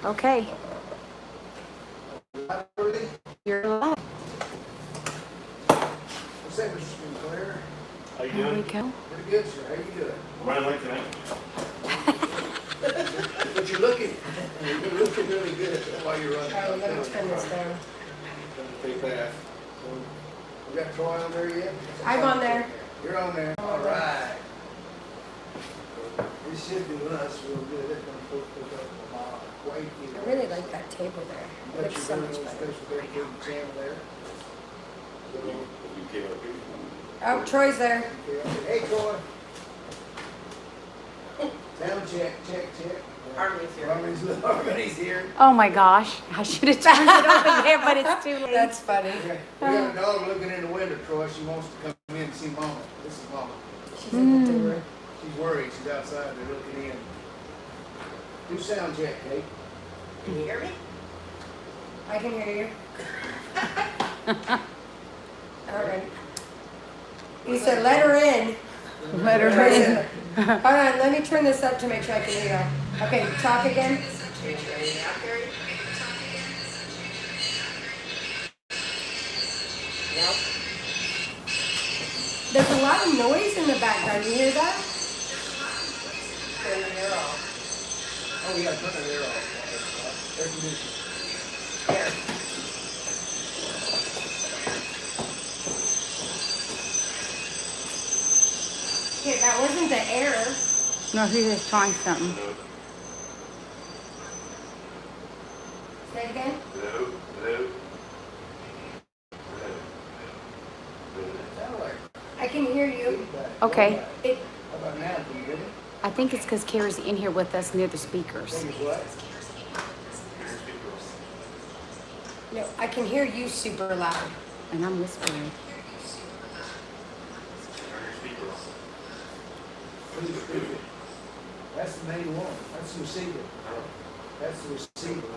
Okay. You're live. What's up, Mr. Sinclair? How you There we doing? go. Pretty good, sir. How you doing? Running late tonight? But you're looking really good while you're running. Oh, let me turn this down. Take that. We got Troy on there yet? I'm on there. You're on there. All right. This should do us real good. It's gonna put up a lot of weight. I really like that table there. You It got looks your so little much better. special dedicated channel there. You came up here. Oh, Troy's there. Hey, Troy. Sound check, check. Harmony's here. Harmony's here. Oh my gosh. I should have turned it over there, but it's too late. That's funny. We got a dog looking in the window, Troy. She wants to come in and see Mama. This is Mama. She's at the door. She's worried. She's outside. They're looking in. Do sound check, Kate. Can you hear me? I can hear you. All right. You said let her in. Let her in. Hold on, let me turn this up to make sure I can hear you. Okay, talk again. Can you hear me now, Carrie? No? There's a lot of noise in the background. You hear that? Turn the air off. Oh, yeah, turn the air off. Air conditioning. There. Okay, that wasn't the air. No, he was trying something. Say it again. Hello? Sound like I can hear you. feedback. Okay. It, How about now? Can you hear me? I think it's because Kara's in here with us near the speakers. Think it's what? no, I can hear you super loud. And I'm whispering. Who's speaking? That's the main one. That's the receiver. That's the receiver.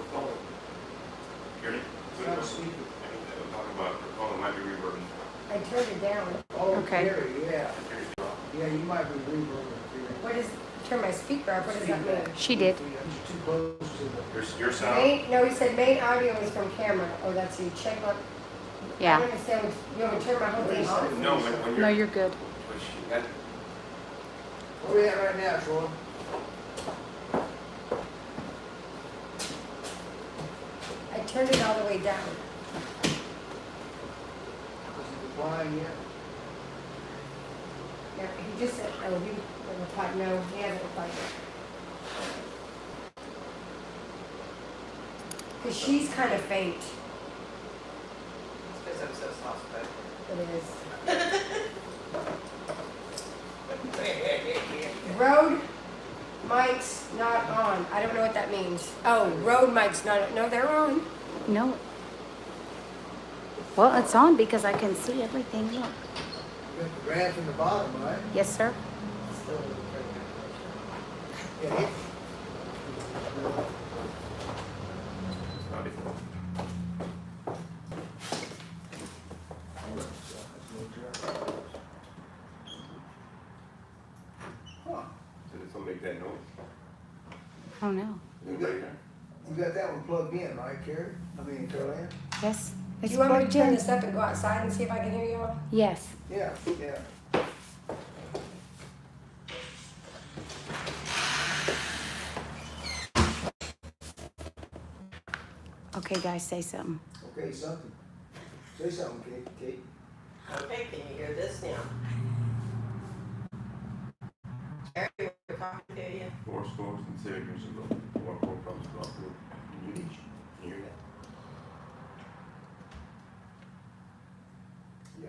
Hear me? It's not a speaker. I'm talking about the phone might be reverbing. I turned it down. Oh, Okay. Gary, yeah. Yeah, you might be reverbing. What is, turn my speaker off, what does that mean? She did. You're too close to the... Your sound? Main, no, he said main audio is from camera. Oh, that's you. Check my, I don't Yeah. understand. You want me to turn my whole thing off? No, when No, you're... you're good. That, Where we at right now, Troy? I turned it all the way down. Is it declining yet? Yeah, he just said, oh, he replied, no, he hasn't replied yet. Because she's kind of faint. It's because I'm so soft-spoken. It is. Road mic's not on. I don't know what that means. Oh, road mic's not, no, they're on. No. Well, it's on because I can see everything. Look. You got the graph in the bottom, right? Yes, sir. Yeah, it- not it. Huh. Did it make that noise? Oh, no. You got that one plugged in, right, Carrie? I mean, Caroline? Yes. Do It's you want me to plugged turn in. this up and go outside and see if I can hear you all? Yes. Yeah, yeah. Okay, guys, say something. Okay, something. Say something, Kate. Okay, can you hear this now? Carrie, we're talking to you. Four scores and 7 years ago. Four problems about food. Can you hear that? Yeah.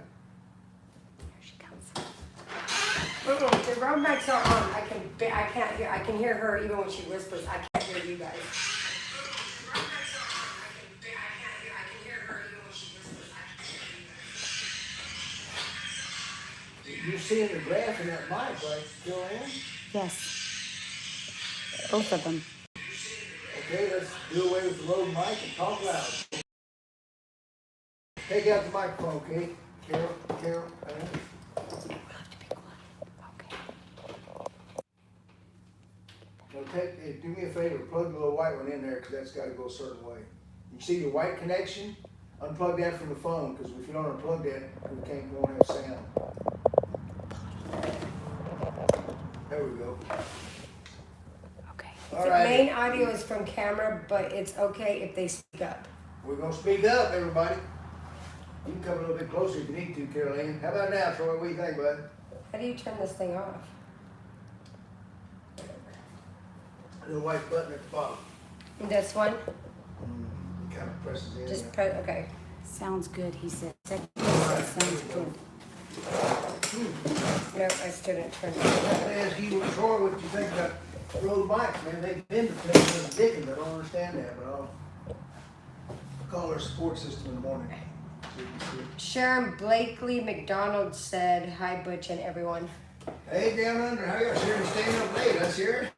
Here she comes. The road mics are on. I can't hear. I can hear her even when she whispers. I can't hear you guys. You're seeing the graph in that mic, right, Joanne? Yes. Both of them. Okay, let's do away with the road mic and talk loud. Take out the microphone, okay? Carol, We'll have to be quiet. Okay. no hey, do me a favor, plug the little white one in there, cause that's gotta go a certain way. You see the white connection? Unplug that from the phone, cause if you don't unplug that, we won't have sound. There we go. Okay. All The right, main audio is from camera, but it's okay if they speak up. we're gonna speak up, everybody. You can come a little bit closer if you need to, Caroline. How about now, Troy? What do you think, bud? How do you turn this thing off? The white button at the bottom. This one? It kind of presses in. Just there. press, okay. Sounds good, he said. Sounds good. No, I still didn't turn it I on. ask you, Troy, what you think about road bikes, man? They've been to places in Dickens. I don't understand that, but I'll call our support system in the morning. So you can see it. Sharon Blakely McDonald said, hi Butch and everyone. Hey, down under, how y'all Sharon staying up late, huh, Sharon?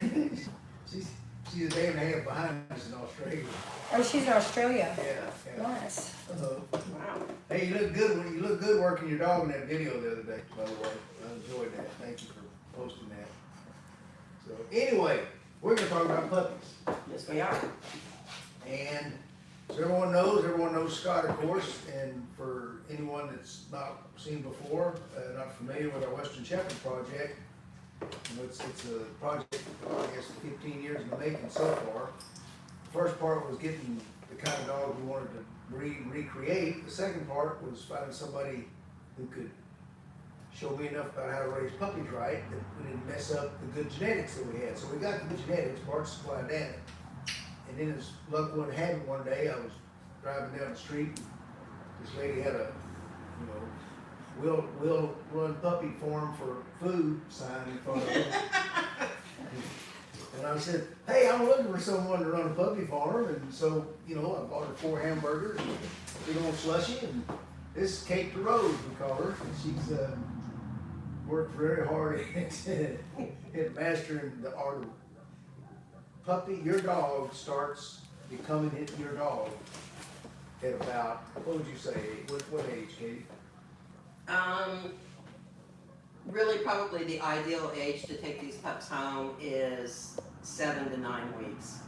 she's a day and a half behind us in Australia. Oh, she's in Australia. Yeah. Nice. Uh-oh. Wow. Hey, you look good. You look good working your dog in that video the other day. By the way, I enjoyed that. Thank you for posting that. So anyway, we're gonna talk about puppies, Yes, we are. and so everyone knows Scott, of course. And for anyone that's not seen before, not familiar with our Western Shepherd project, you know, it's a project, I guess, 15 years in the making so far. The first part was getting the kind of dog we wanted to breed and recreate. The second part was finding somebody who could show me enough about how to raise puppies right that we didn't mess up the good genetics that we had. So we got the good genetics, Bart supplied that. And then as luck would have it, one day I was driving down the street, and this lady had a, you know, we'll run puppy farm for food sign in front of her. And I said, hey, I'm looking for someone to run a puppy farm. And so, you know, I bought her 4 hamburgers, and a big old slushy, and this is Kate the Rose, we call her. And she's worked very hard at mastering the art of puppy. Your dog starts becoming your dog at about, what would you say, what age, Katie? Really probably the ideal age to take these pups home is 7 to 9 weeks.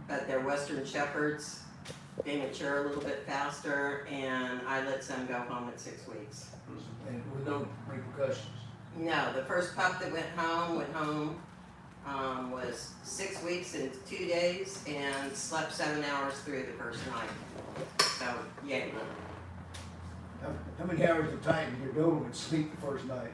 But they're Western Shepherds. They mature a little bit faster, and I let some go home at 6 weeks. And with no repercussions. No, the first pup that went home, was 6 weeks and 2 days and slept 7 hours through the first night. So, yay. How many hours of time did your Doberman sleep the first night?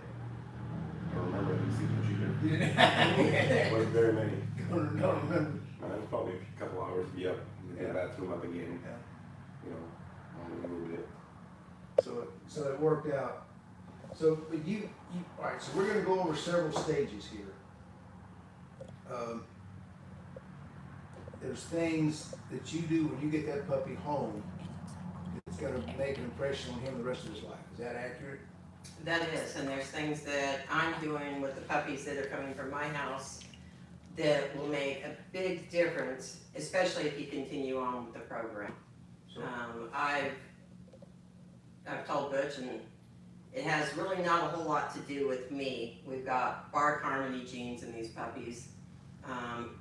I don't remember any sleeping cheater. You didn't? It wasn't very many. Don't remember. It was probably a couple hours to be up in the Yeah. bathroom up again. Yeah. You know, only a little bit. So it worked out. So, but you, all right, so we're gonna go over several stages here. There's things that you do when you get that puppy home that's gonna make an impression on him the rest of his life. Is that accurate? That is, and there's things that I'm doing with the puppies that are coming from my house that will make a big difference, especially if you continue on with the program. So, I've told Butch, and it has really not a whole lot to do with me. We've got bark harmony genes in these puppies,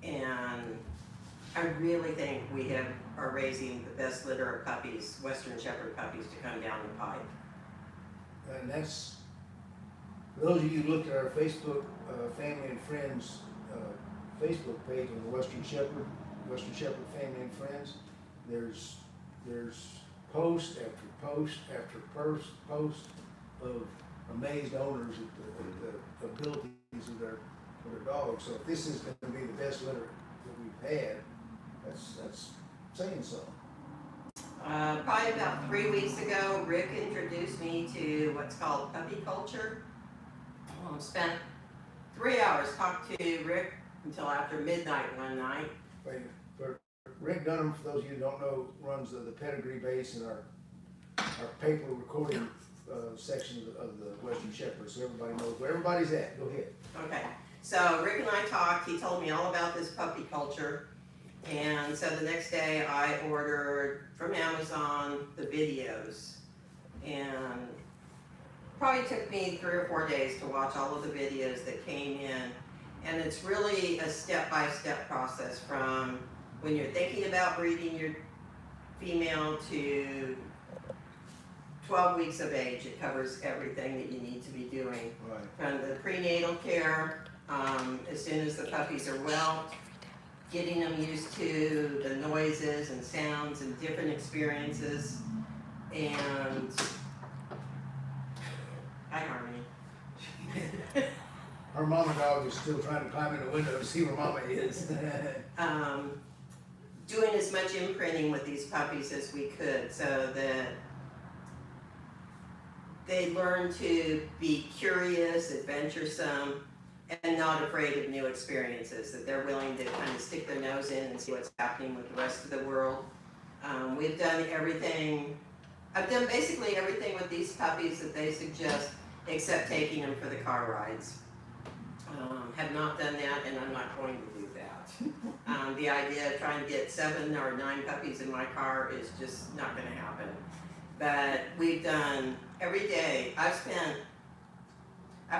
and I really think we are raising the best litter of puppies, Western Shepherd puppies, to come down the pipe. and that's, for those of you who looked at our Facebook, family and friends, Facebook page on the Western Shepherd Family and Friends, there's post after post after post of amazed owners at the abilities of their dogs. So if this is going to be the best litter that we've had, that's saying something. Probably about 3 weeks ago, Rick introduced me to what's called puppy culture. Spent 3 hours talking to Rick until after midnight one night. Wait, for Rick Dunham, for those of you who don't know, runs the pedigree base in our paper recording section of the Western Shepherd, so everybody knows where everybody's at. Go ahead. Okay, so Rick and I talked. He told me all about this puppy culture. And so the next day I ordered from Amazon the videos. And probably took me 3 or 4 days to watch all of the videos that came in. And it's really a step-by-step process from when you're thinking about breeding your female to 12 weeks of age. It covers everything that you need to be doing. Right. From the prenatal care, as soon as the puppies are whelped, getting them used to the noises and sounds and different experiences. And hi, Harmony. Her mama dog is still trying to climb in the window to see where mama is. Doing as much imprinting with these puppies as we could so that they learn to be curious, adventuresome, and not afraid of new experiences, that they're willing to kind of stick their nose in and see what's happening with the rest of the world. We've done everything, I've done basically everything with these puppies that they suggest, except taking them for the car rides. Have not done that, and I'm not going to do that. The idea of trying to get 7 or 9 puppies in my car is just not going to happen. But we've done every day. I've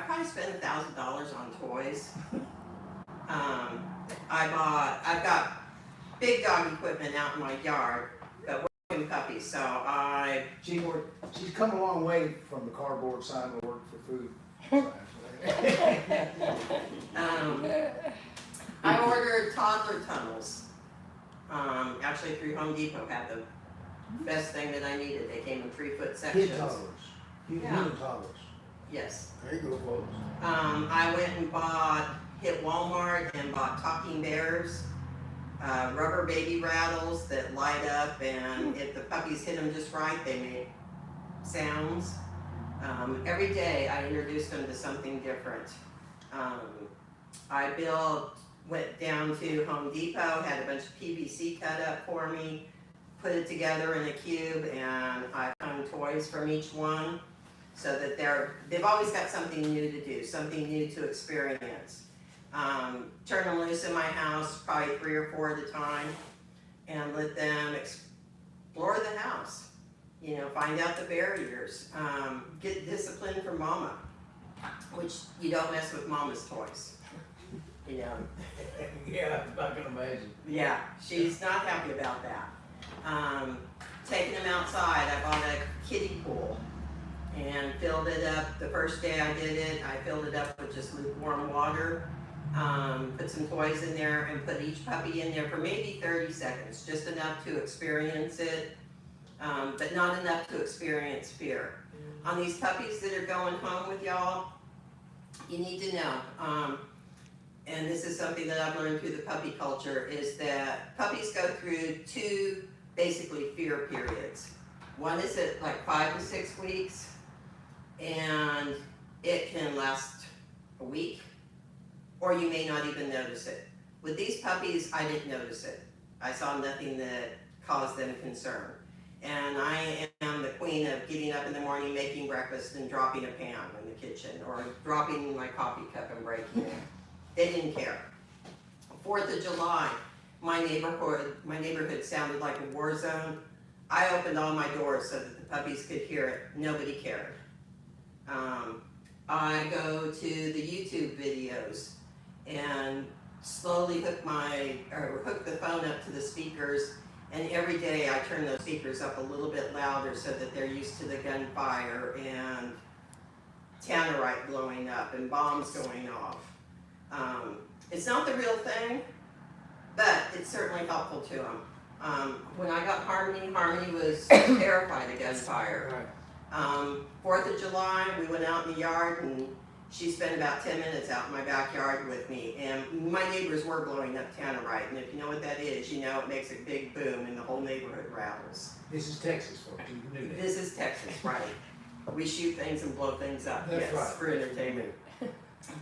probably spent $1,000 on toys. I've got big dog equipment out in my yard, but we're doing puppies, so She's come a long way from the cardboard sign to work for food. I ordered toddler tunnels. Actually through Home Depot had the best thing that I needed. They came in 3-foot sections. Kid toddlers. Human toddlers. Yes. There you go, folks. I went and hit Walmart and bought talking bears, rubber baby rattles that light up, and if the puppies hit them just right, they make sounds. Every day I introduced them to something different. Went down to Home Depot, had a bunch of PVC cut up for me, put it together in a cube, and I hung toys from each one so that they've always got something new to do, something new to experience. Turn them loose in my house, probably 3 or 4 at a time, and let them explore the house. You know, find out the barriers, get discipline from mama, which you don't mess with mama's toys. You know. Yeah, I can imagine. Yeah, she's not happy about that. Taking them outside, I bought a kiddie pool and filled it up. The first day I did it, I filled it up with just lukewarm water, put some toys in there, and put each puppy in there for maybe 30 seconds, just enough to experience it, but not enough to experience fear. On these puppies that are going home with y'all, you need to know, and this is something that I've learned through the puppy culture, is that puppies go through 2 basically fear periods. One is at like 5 to 6 weeks, and it can last a week, or you may not even notice it. With these puppies, I didn't notice it. I saw nothing that caused them concern. And I am the queen of getting up in the morning, making breakfast, and dropping a pan in the kitchen, or dropping my coffee cup and breaking it. They didn't care. 4th of July, my neighborhood sounded like a war zone. I opened all my doors so that the puppies could hear it. Nobody cared. I go to the YouTube videos and slowly hook the phone up to the speakers, and every day I turn those speakers up a little bit louder so that they're used to the gunfire and tannerite blowing up and bombs going off. It's not the real thing, but it's certainly helpful to them. When I got Harmony was terrified of gunfire. 4th of July, we went out in the yard, and she spent about 10 minutes out in my backyard with me, and my neighbors were blowing up tannerite, and if you know what that is, you know it makes a big boom and the whole neighborhood rattles. This is Texas, folks. You can do that. This is Texas, right? We shoot things and blow things up, That's yes, right. for entertainment.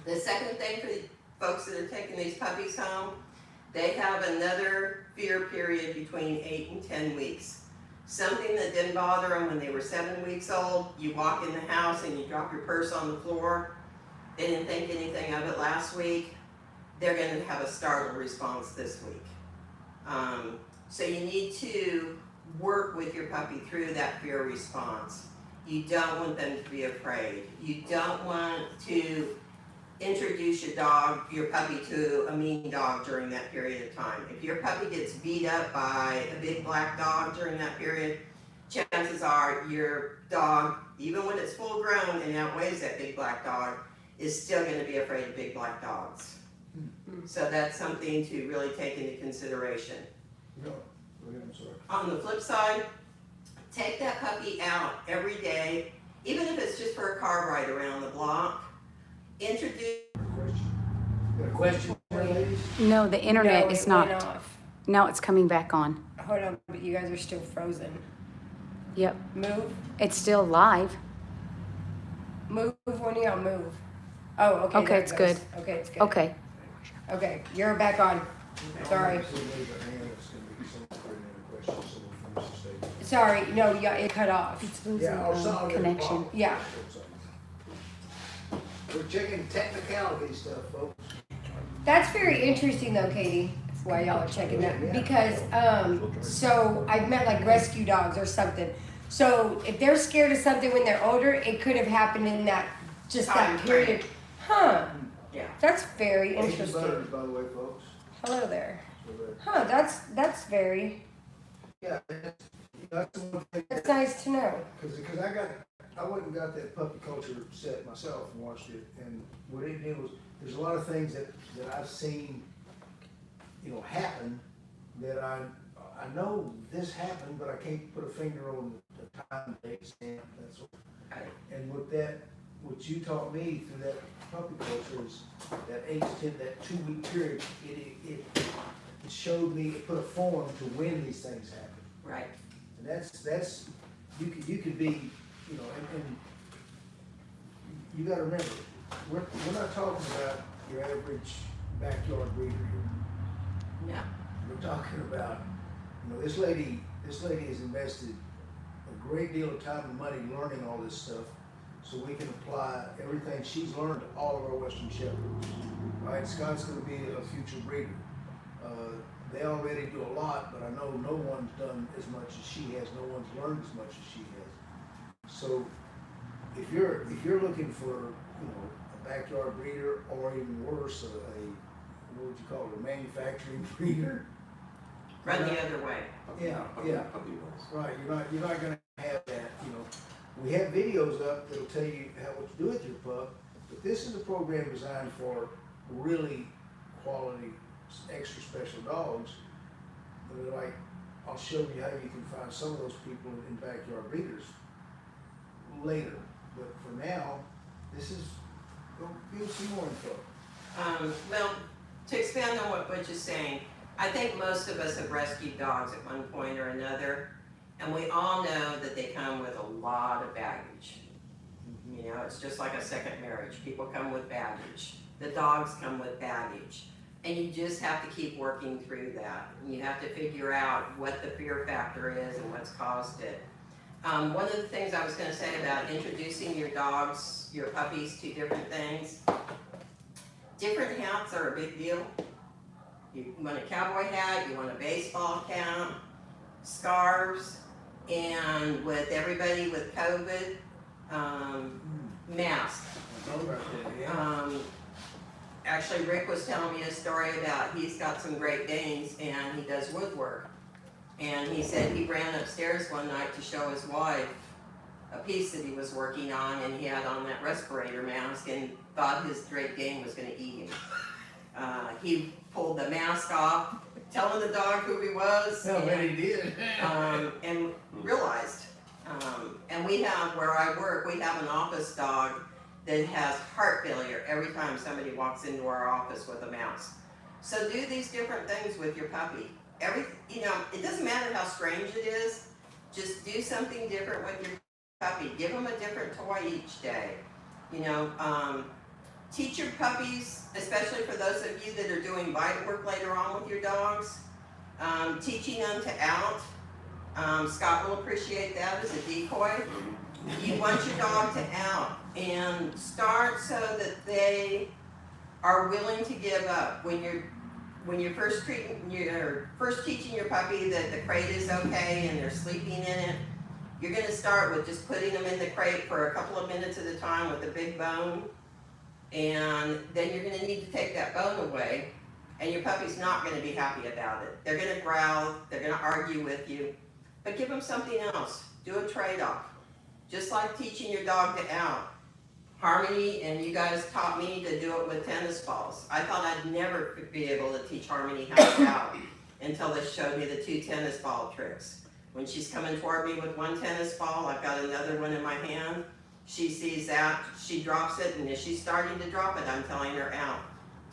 The second thing for the folks that are taking these puppies home, they have another fear period between 8 and 10 weeks. Something that didn't bother them when they were 7 weeks old, you walk in the house and you drop your purse on the floor. They didn't think anything of it last week. They're going to have a startled response this week. So you need to work with your puppy through that fear response. You don't want them to be afraid. You don't want to introduce your puppy to a mean dog during that period of time. If your puppy gets beat up by a big black dog during that period, chances are your dog, even when it's full grown and outweighs that big black dog, is still going to be afraid of big black dogs. So that's something to really take into consideration. No, go ahead, I'm sorry. On the flip side, take that puppy out every day, even if it's just for a car ride around the block. Introduce. Got a question, ladies? No, the internet No, is it went not. off. Now it's coming back on. Hold on, but you guys are still frozen. Yep. Move. It's still live. Move when y'all move. Oh, okay. Okay, there it it's goes. good. Okay, it's good. Okay. Okay, you're back on. Sorry. Sorry, no, yeah, it cut off. It's losing Yeah, I'll solve it. connection. Yeah. We're checking technicality stuff, folks. That's very interesting though, Katie, while y'all are checking that, because, so I've met like rescue dogs or something. So if they're scared of something when they're older, it could have happened in that, just that Time period. Huh, Yeah. that's very Asian interesting. butters, by the way, folks. Hello there. So Huh, that's very, yeah, that's the one thing. that's nice to know. Because I went and got that puppy culture set myself and watched it, and what it did was, there's a lot of things that I've seen, happen, that I know this happened, but I can't put a finger on the time, date, stamp, that's what. And what you taught me through that puppy culture is that 8 to 10, that 2-week period, it showed me, it put a form to when these things happen. Right. And that's, you could be, and you gotta remember, we're not talking about your average backyard breeder here. Yeah. We're talking about, this lady has invested a great deal of time and money learning all this stuff, so we can apply everything she's learned to all of our Western Shepherds. All right, Scott's gonna be a future breeder. They already do a lot, but I know no one's done as much as she has, no one's learned as much as she has. So if you're looking for, a backyard breeder, or even worse, what would you call it, a manufacturing breeder? Run the other way. Yeah, Puppy yeah. was. Right, you're not gonna have that, We have videos up that'll tell you what to do with your pup, but this is a program designed for really quality, extra special dogs. But like, I'll show you how you can find some of those people in backyard breeders later. But for now, this is, go give some more info. Well, to expand on what Butch is saying, I think most of us have rescued dogs at one point or another, and we all know that they come with a lot of baggage. It's just like a second marriage. People come with baggage. The dogs come with baggage. And you just have to keep working through that. You have to figure out what the fear factor is and what's caused it. One of the things I was going to say about introducing your dogs, your puppies to different things, different hats are a big deal. You want a cowboy hat, you want a baseball cap, scarves, and with everybody with COVID, masks. Actually, Rick was telling me a story about he's got some Great Danes and he does woodwork. And he said he ran upstairs one night to show his wife a piece that he was working on, and he had on that respirator mask and thought his Great Dane was going to eat him. He pulled the mask off, telling the dog who he was. He did. And realized. And we have, where I work, we have an office dog that has heart failure every time somebody walks into our office with a mouse. So do these different things with your puppy. It doesn't matter how strange it is, just do something different with your puppy. Give them a different toy each day. Teach your puppies, especially for those of you that are doing bite work later on with your dogs, teaching them to out. Scott will appreciate that as a decoy. You want your dog to out and start so that they are willing to give up. When you're first teaching your puppy that the crate is okay and they're sleeping in it, you're going to start with just putting them in the crate for a couple of minutes at a time with a big bone. And then you're gonna need to take that bone away, and your puppy's not gonna be happy about it. They're gonna growl, they're gonna argue with you, but give them something else. Do a trade-off. Just like teaching your dog to out. Harmony, and you guys taught me to do it with tennis balls. I thought I'd never be able to teach Harmony how to out until they showed me the 2 tennis ball tricks. When she's coming toward me with 1 tennis ball, I've got another one in my hand. She sees that, she drops it, and as she's starting to drop it, I'm telling her out.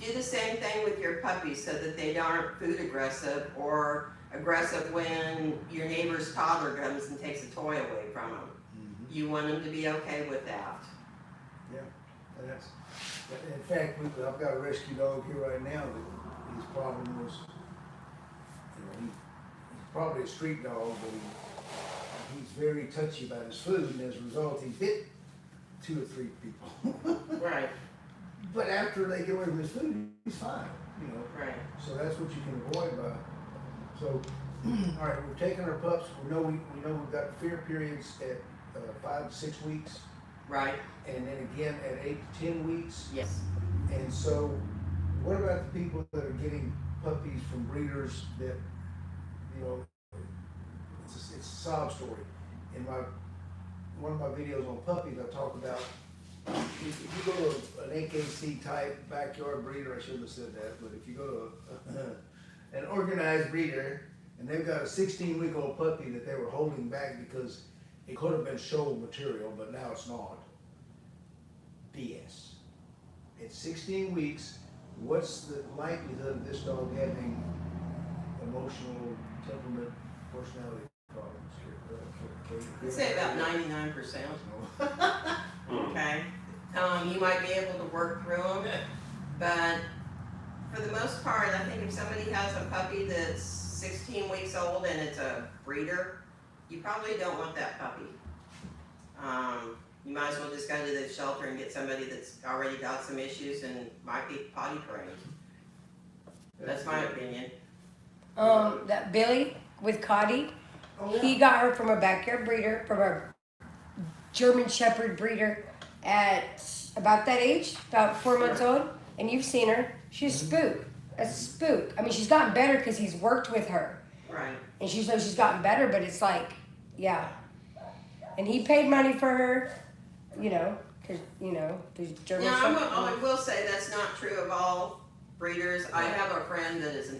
Do the same thing with your puppies so that they aren't food aggressive or aggressive when your neighbor's toddler comes and takes a toy away from them. You want them to be okay with that. Yeah, and that's, in fact, I've got a rescue dog here right now that his problem was, he's probably a street dog, but he's very touchy about his food, and as a result, he bit 2 or 3 people. Right. But after they get away from his food, he's fine, Right. So that's what you can avoid by. So, all right, we've taken our pups. We know we've got fear periods at 5 to 6 weeks. Right. And then again at 8 to 10 weeks. Yes. And so, what about the people that are getting puppies from breeders that, it's a sob story. In one of my videos on puppies, I talk about if you go to an AKC type backyard breeder, I shouldn't have said that, but if you go to an organized breeder and they've got a 16-week-old puppy that they were holding back because it could have been show material, but now it's not. BS. At 16 weeks, what's the likelihood of this dog having emotional, temperament, personality problems? I'd say about 99%. Okay. You might be able to work through them, but for the most part, I think if somebody has a puppy that's 16 weeks old and it's a breeder, you probably don't want that puppy. You might as well just go to the shelter and get somebody that's already got some issues and might be potty trained. That's my opinion. That Billy with Cotty, he got her from a backyard breeder, from a German Shepherd breeder at about that age, about 4 months old, and you've seen her. She's a spook. A spook. I mean, she's gotten better because he's worked with her. Right. And she's gotten better, but it's like, yeah. And he paid money for her, because, these German Now, Shepherds. I will say that's not true of all breeders. I have a friend that is a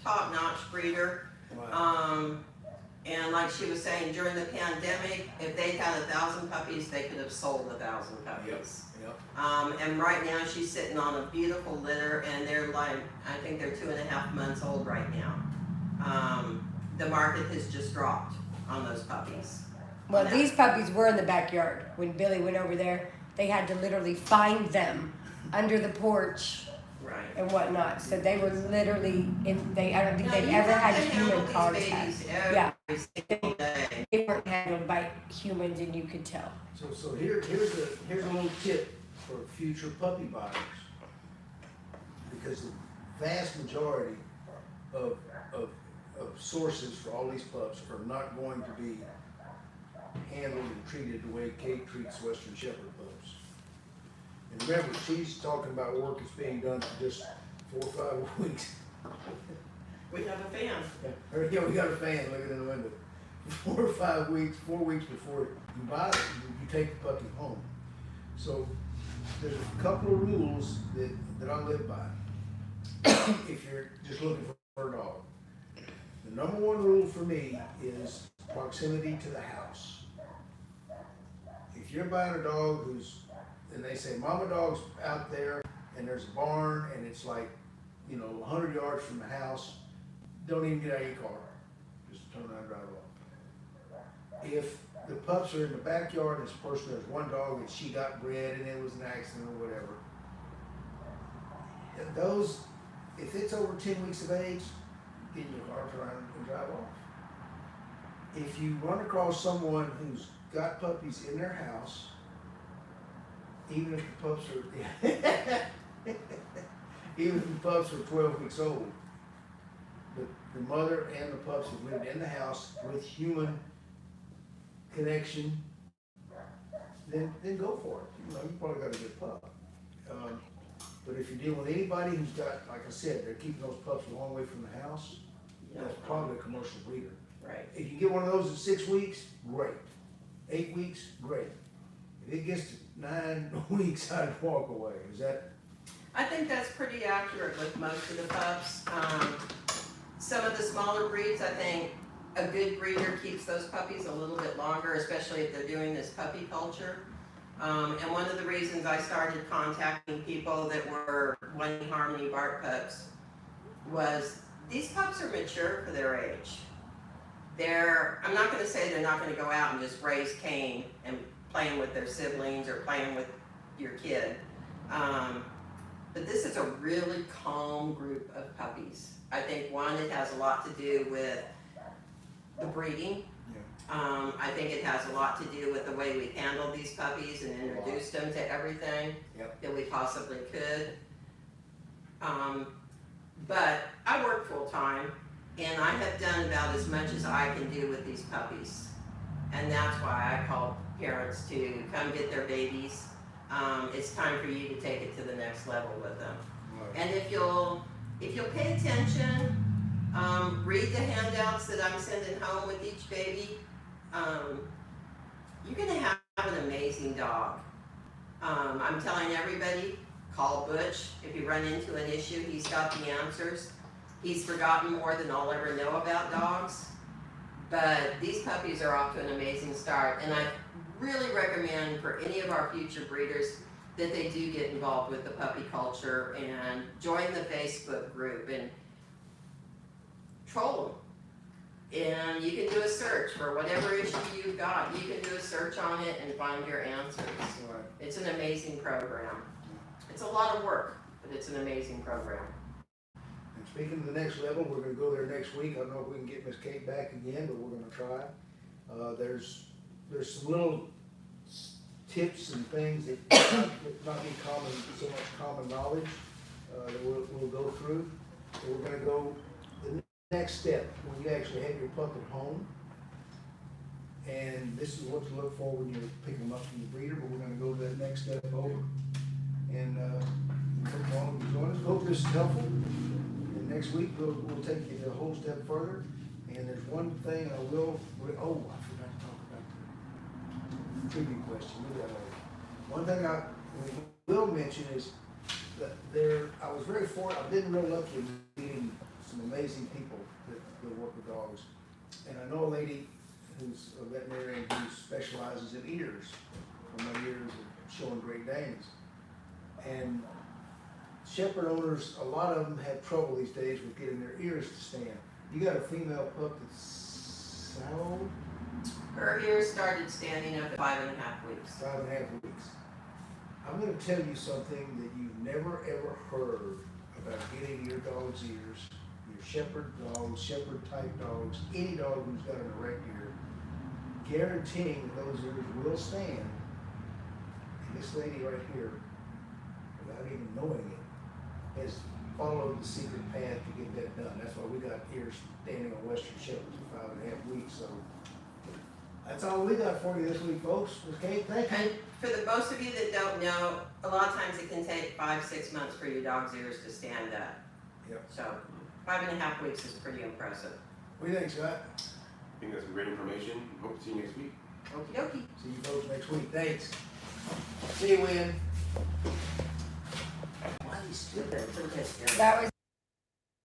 top-notch breeder. Wow. And like she was saying, during the pandemic, if they'd had 1,000 puppies, they could have sold 1,000 puppies. Yep. And right now she's sitting on a beautiful litter, and they're like, I think they're 2.5 months old right now. The market has just dropped on those puppies. Well, these puppies were in the backyard. When Billy went over there, they had to literally find them under the porch Right. and whatnot. So they were literally I don't think Now, they've you ever have had to human handle these contact. babies Yeah. every single day. They weren't handled by humans, and you could tell. So here's a little tip for future puppy buyers. Because the vast majority of sources for all these pups are not going to be handled and treated the way Kate treats Western Shepherd pups. And remember, she's talking about work that's being done for just 4 or 5 weeks. We have a fan. Yeah, we got a fan looking in the window. 4 or 5 weeks, 4 weeks before you buy it, you take the puppy home. So there's a couple of rules that I live by. If you're just looking for a dog, the number 1 rule for me is proximity to the house. If you're buying a dog and they say mama dog's out there and there's a barn and it's like, 100 yards from the house, don't even get out of your car. Just turn around and drive off. If the pups are in the backyard and this person has one dog and she got bred and it was an accident or whatever, if it's over 10 weeks of age, get in your car, turn around and drive off. If you run across someone who's got puppies in their house, even if the pups are even if the pups are 12 weeks old, the mother and the pups have lived in the house with human connection, then go for it. You probably got a good pup. But if you deal with anybody who's got, like I said, they're keeping those pups a long way from the house, that's probably a commercial breeder. Right. If you get one of those at 6 weeks, great. 8 weeks, great. If it gets to 9 weeks, I'd walk away. Is that? I think that's pretty accurate with most of the pups. Some of the smaller breeds, I think a good breeder keeps those puppies a little bit longer, especially if they're doing this puppy culture. And one of the reasons I started contacting people that were wanting Harmony Bark pups was these pups are mature for their age. I'm not going to say they're not going to go out and just raise Cain and playing with their siblings or playing with your kid. But this is a really calm group of puppies. I think one, it has a lot to do with the breeding. I think it has a lot to do with the way we handled these puppies and introduced them to everything that we possibly could. But I work full time, and I have done about as much as I can do with these puppies. And that's why I call parents to come get their babies. It's time for you to take it to the next level with them. And if you'll pay attention, read the handouts that I'm sending home with each baby, you're gonna have an amazing dog. I'm telling everybody, call Butch. If you run into an issue, he's got the answers. He's forgotten more than I'll ever know about dogs. But these puppies are off to an amazing start, and I really recommend for any of our future breeders that they do get involved with the puppy culture and join the Facebook group and troll them. And you can do a search for whatever issue you've got. You can do a search on it and find your answers. Right. It's an amazing program. It's a lot of work, but it's an amazing program. And speaking of the next level, we're gonna go there next week. I don't know if we can get Miss Kate back again, but we're gonna try. There's some little tips and things that not be common, so much common knowledge, that we'll go through. So we're gonna go the next step, when you actually have your pup at home. And this is what to look for when you're picking them up from the breeder, but we're gonna go to that next step over. And, come along and join us. Hope this is helpful. And next week, we'll take you a whole step further. And there's one thing I forgot to talk about the tribute question. One thing I will mention is that I was very fortunate. I've been real lucky in meeting some amazing people that work with dogs. And I know a lady who's a veterinarian who specializes in ears. From my years of showing Great Danes. And shepherd owners, a lot of them have trouble these days with getting their ears to stand. You got a female pup that's sound? Her ears started standing up at 5.5 weeks. 5.5 weeks. I'm gonna tell you something that you've never ever heard about getting your dog's ears, your shepherd dogs, shepherd type dogs, any dog who's got an erect ear, guaranteeing that those ears will stand. And this lady right here, without even knowing it, has followed the secret path to get that done. That's why we got ears standing on Western Shepherds at 5.5 weeks. So that's all we got for you this week, folks. Okay, thank you. And for the most of you that don't know, a lot of times it can take 5-6 months for your dog's ears to stand up. Yep. So 5.5 weeks is pretty impressive. What do you think, Scott? I think that's some great information. Hope to see you next week. Okie dokie. See you folks next week. Thanks. See you, Win. Why are you Good, stupid? good, good. That was